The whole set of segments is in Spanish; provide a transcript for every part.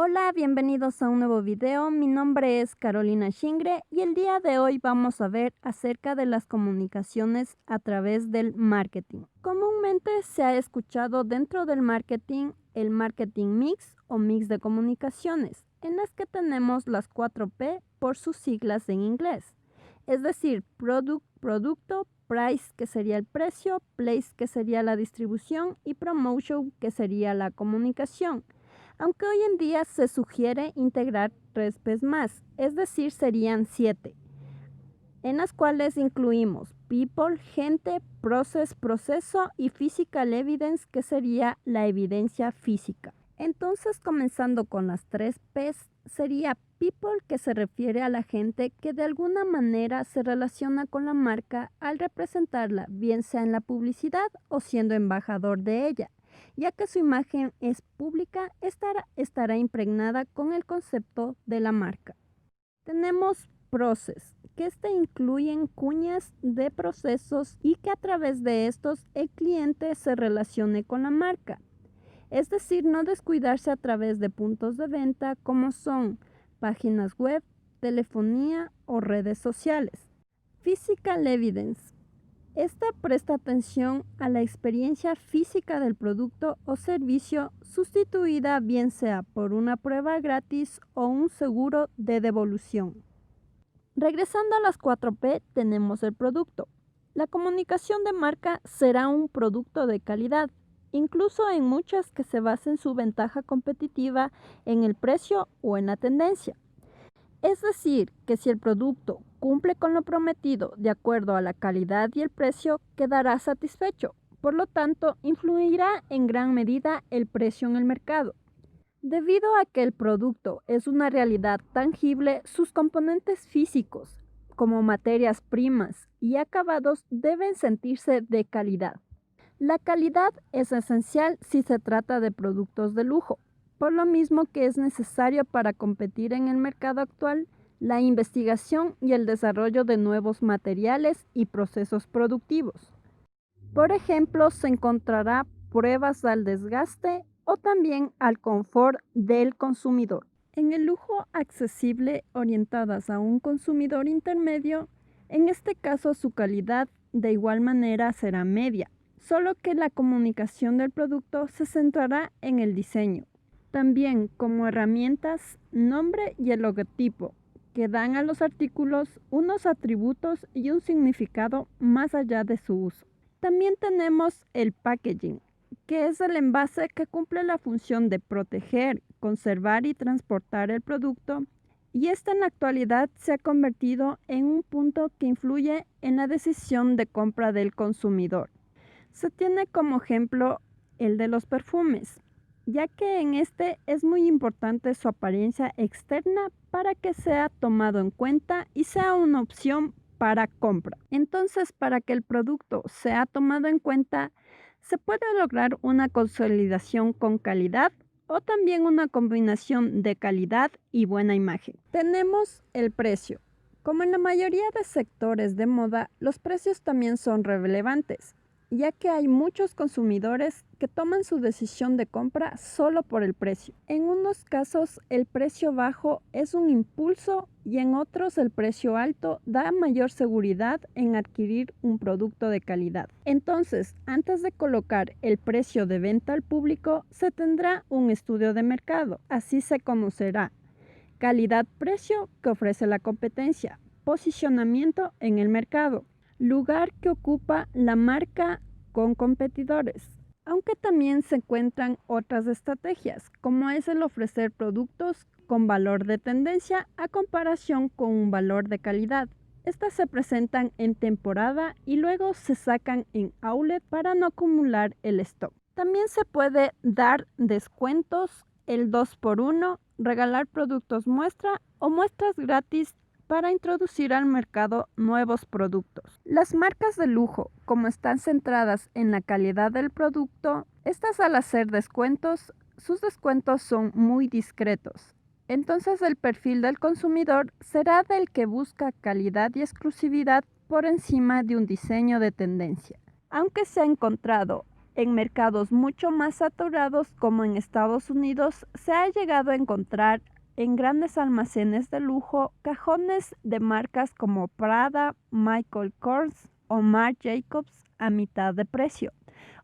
Hola, bienvenidos a un nuevo video. Mi nombre es Carolina Shingre y el día de hoy vamos a ver acerca de las comunicaciones a través del marketing. Comúnmente se ha escuchado dentro del marketing el marketing mix o mix de comunicaciones, en las que tenemos las 4P por sus siglas en inglés. Es decir, producto, price, que sería el precio, place, que sería la distribución, y promotion, que sería la comunicación. Aunque hoy en día se sugiere integrar 3Ps más, es decir, serían 7, en las cuales incluimos people, gente, process, proceso, y physical evidence, que sería la evidencia física. Entonces, comenzando con las 3Ps, sería people, que se refiere a la gente que de alguna manera se relaciona con la marca al representarla, bien sea en la publicidad o siendo embajador de ella, ya que su imagen es pública, estará impregnada con el concepto de la marca. Tenemos process, que incluyen cuñas de procesos y que a través de estos el cliente se relacione con la marca. Es decir, no descuidarse a través de puntos de venta como son páginas web, telefonía o redes sociales. Physical evidence. Esta presta atención a la experiencia física del producto o servicio, sustituida bien sea por una prueba gratis o un seguro de devolución. Regresando a las 4P, tenemos el producto. La comunicación de marca será un producto de calidad, incluso en muchas que se basen su ventaja competitiva en el precio o en la tendencia. Es decir, que si el producto cumple con lo prometido de acuerdo a la calidad y el precio, quedará satisfecho. Por lo tanto, influirá en gran medida el precio en el mercado. Debido a que el producto es una realidad tangible, sus componentes físicos, como materias primas y acabados, deben sentirse de calidad. La calidad es esencial si se trata de productos de lujo, por lo mismo que es necesario para competir en el mercado actual la investigación y el desarrollo de nuevos materiales y procesos productivos. Por ejemplo, se encontrará pruebas al desgaste o también al confort del consumidor. En el lujo accesible orientadas a un consumidor intermedio, en este caso su calidad de igual manera será media, solo que la comunicación del producto se centrará en el diseño. También como herramientas, nombre y el logotipo, que dan a los artículos unos atributos y un significado más allá de su uso. También tenemos el packaging, que es el envase que cumple la función de proteger, conservar y transportar el producto, y este en la actualidad se ha convertido en un punto que influye en la decisión de compra del consumidor. Se tiene como ejemplo el de los perfumes, ya que en este es muy importante su apariencia externa para que sea tomado en cuenta y sea una opción para compra. Entonces, para que el producto sea tomado en cuenta, se puede lograr una consolidación con calidad o también una combinación de calidad y buena imagen. Tenemos el precio. Como en la mayoría de sectores de moda, los precios también son relevantes, ya que hay muchos consumidores que toman su decisión de compra solo por el precio. En unos casos el precio bajo es un impulso y en otros el precio alto da mayor seguridad en adquirir un producto de calidad. Entonces, antes de colocar el precio de venta al público, se tendrá un estudio de mercado. Así se conocerá calidad-precio que ofrece la competencia, posicionamiento en el mercado, lugar que ocupa la marca con competidores. Aunque también se encuentran otras estrategias, como es el ofrecer productos con valor de tendencia a comparación con un valor de calidad. Estas se presentan en temporada y luego se sacan en outlet para no acumular el stock. También se puede dar descuentos, el 2x1, regalar productos muestra o muestras gratis para introducir al mercado nuevos productos. Las marcas de lujo, como están centradas en la calidad del producto, estas al hacer descuentos, sus descuentos son muy discretos. Entonces el perfil del consumidor será del que busca calidad y exclusividad por encima de un diseño de tendencia. Aunque se ha encontrado En mercados mucho más saturados como en Estados Unidos, se ha llegado a encontrar en grandes almacenes de lujo cajones de marcas como Prada, Michael Kors o Marc Jacobs a mitad de precio,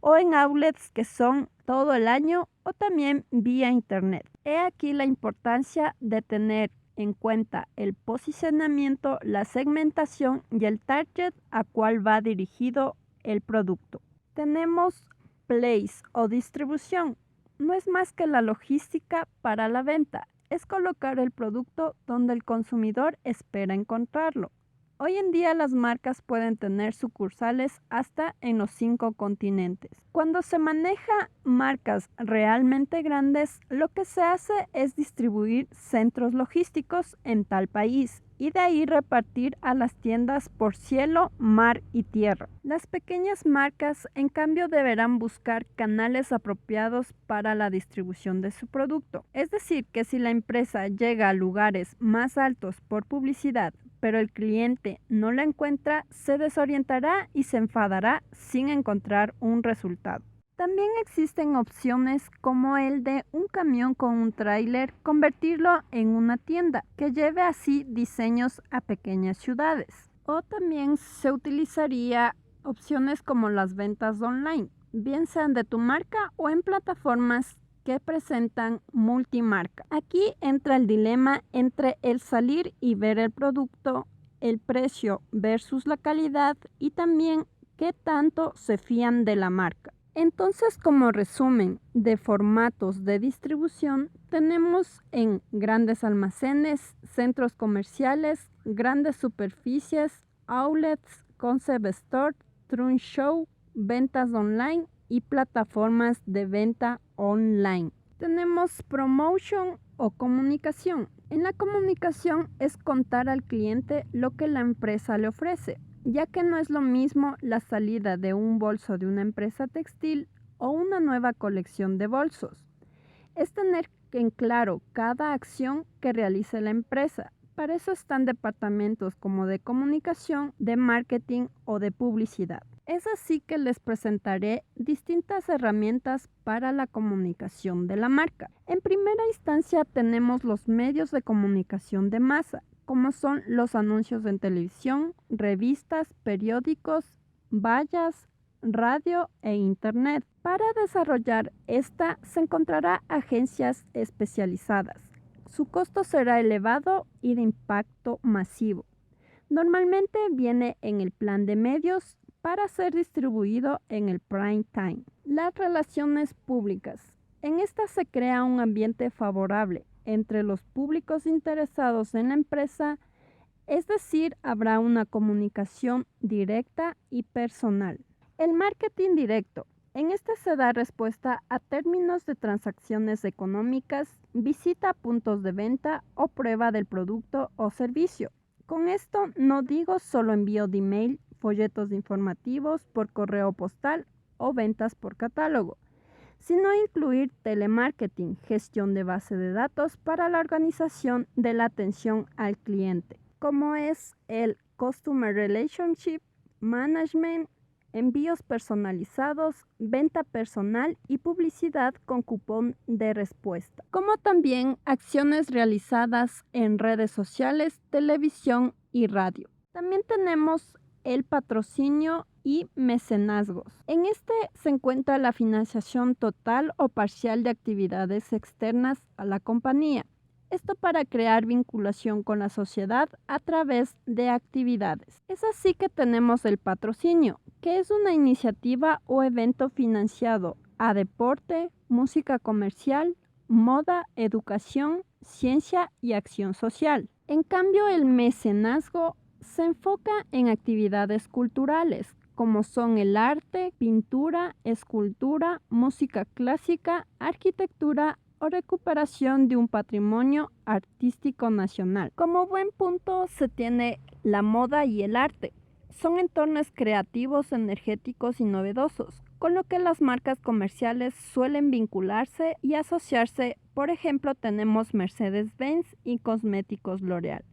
o en outlets que son todo el año o también vía internet. He aquí la importancia de tener en cuenta el posicionamiento, la segmentación y el target a cual va dirigido el producto. Tenemos place o distribución. No es más que la logística para la venta. Es colocar el producto donde el consumidor espera encontrarlo. Hoy en día las marcas pueden tener sucursales hasta en los 5 continentes. Cuando se maneja marcas realmente grandes, lo que se hace es distribuir centros logísticos en tal país y de ahí repartir a las tiendas por cielo, mar y tierra. Las pequeñas marcas, en cambio, deberán buscar canales apropiados para la distribución de su producto. Es decir, que si la empresa llega a lugares más altos por publicidad, pero el cliente no la encuentra, se desorientará y se enfadará sin encontrar un resultado. También existen opciones como el de un camión con un tráiler, convertirlo en una tienda que lleve así diseños a pequeñas ciudades. O también se utilizaría opciones como las ventas online, bien sean de tu marca o en plataformas que presentan multimarca. Aquí entra el dilema entre el salir y ver el producto, el precio versus la calidad y también qué tanto se fían de la marca. Entonces, como resumen de formatos de distribución, tenemos en grandes almacenes, centros comerciales, grandes superficies, outlets, concept store, trunk show, ventas online y plataformas de venta online. Tenemos promotion o comunicación. En la comunicación es contar al cliente lo que la empresa le ofrece, ya que no es lo mismo la salida de un bolso de una empresa textil o una nueva colección de bolsos. Es tener en claro cada acción que realice la empresa. Para eso están departamentos como de comunicación, de marketing o de publicidad. Es así que les presentaré distintas herramientas para la comunicación de la marca. En primera instancia tenemos los medios de comunicación de masa, como son los anuncios en televisión, revistas, periódicos, vallas, radio e internet. Para desarrollar esta se encontrará agencias especializadas. Su costo será elevado y de impacto masivo. Normalmente viene en el plan de medios para ser distribuido en el prime time. Las relaciones públicas. En esta se crea un ambiente favorable entre los públicos interesados en la empresa, es decir, habrá una comunicación directa y personal. El marketing directo. En este se da respuesta a términos de transacciones económicas, visita a puntos de venta o prueba del producto o servicio. Con esto no digo solo envío de email, folletos informativos por correo postal o ventas por catálogo, sino incluir telemarketing, gestión de base de datos para la organización de la atención al cliente, como es el Customer Relationship Management, envíos personalizados, venta personal y publicidad con cupón de respuesta, como también acciones realizadas en redes sociales, televisión y radio. También tenemos el patrocinio y mecenazgos. En este se encuentra la financiación total o parcial de actividades externas a la compañía. Esto para crear vinculación con la sociedad a través de actividades. Es así que tenemos el patrocinio, que es una iniciativa o evento financiado a deporte, música comercial, moda, educación, ciencia y acción social. En cambio, el mecenazgo se enfoca en actividades culturales, como son el arte, pintura, escultura, música clásica, arquitectura o recuperación de un patrimonio artístico nacional. Como buen punto se tiene la moda y el arte. Son entornos creativos, energéticos y novedosos, con lo que las marcas comerciales suelen vincularse y asociarse. Por ejemplo, tenemos Mercedes-Benz y Cosméticos L'Oréal,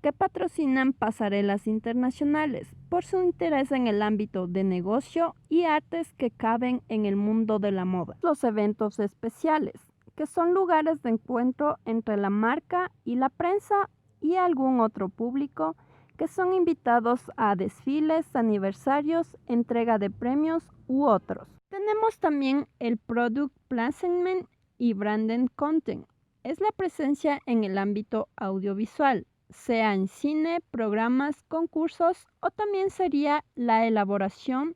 que patrocinan pasarelas internacionales por su interés en el ámbito de negocio y artes que caben en el mundo de la moda. Los eventos especiales, que son lugares de encuentro entre la marca y la prensa y algún otro público, que son invitados a desfiles, aniversarios, entrega de premios u otros. Tenemos también el Product Placement y Branded Content. Es la presencia en el ámbito audiovisual, sea en cine, programas, concursos o también sería la elaboración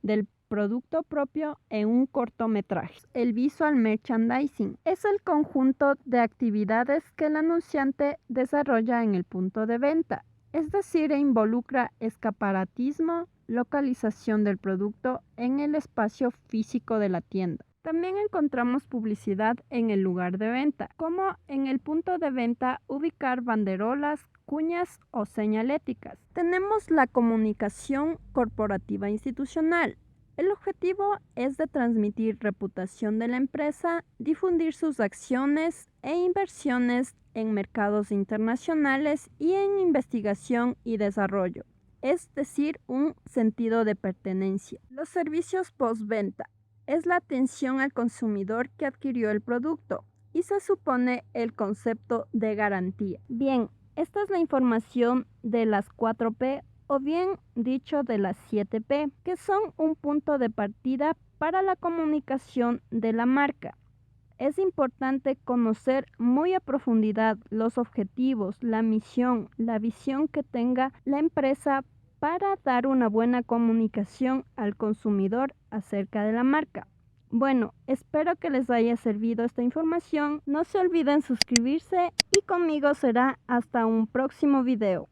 del producto propio en un cortometraje. El visual merchandising es el conjunto de actividades que el anunciante desarrolla en el punto de venta, es decir, involucra escaparatismo, localización del producto en el espacio físico de la tienda. También encontramos publicidad en el lugar de venta, como en el punto de venta ubicar banderolas, cuñas o señaléticas. Tenemos la comunicación corporativa institucional. El objetivo es de transmitir reputación de la empresa, difundir sus acciones e inversiones en mercados internacionales y en investigación y desarrollo, es decir, un sentido de pertenencia. Los servicios postventa es la atención al consumidor que adquirió el producto y se supone el concepto de garantía. Bien, esta es la información de las 4P o bien dicho de las 7P, que son un punto de partida para la comunicación de la marca. Es importante conocer muy a profundidad los objetivos, la misión, la visión que tenga la empresa para dar una buena comunicación al consumidor acerca de la marca. Bueno, espero que les haya servido esta información. No se olviden suscribirse y conmigo será hasta un próximo video.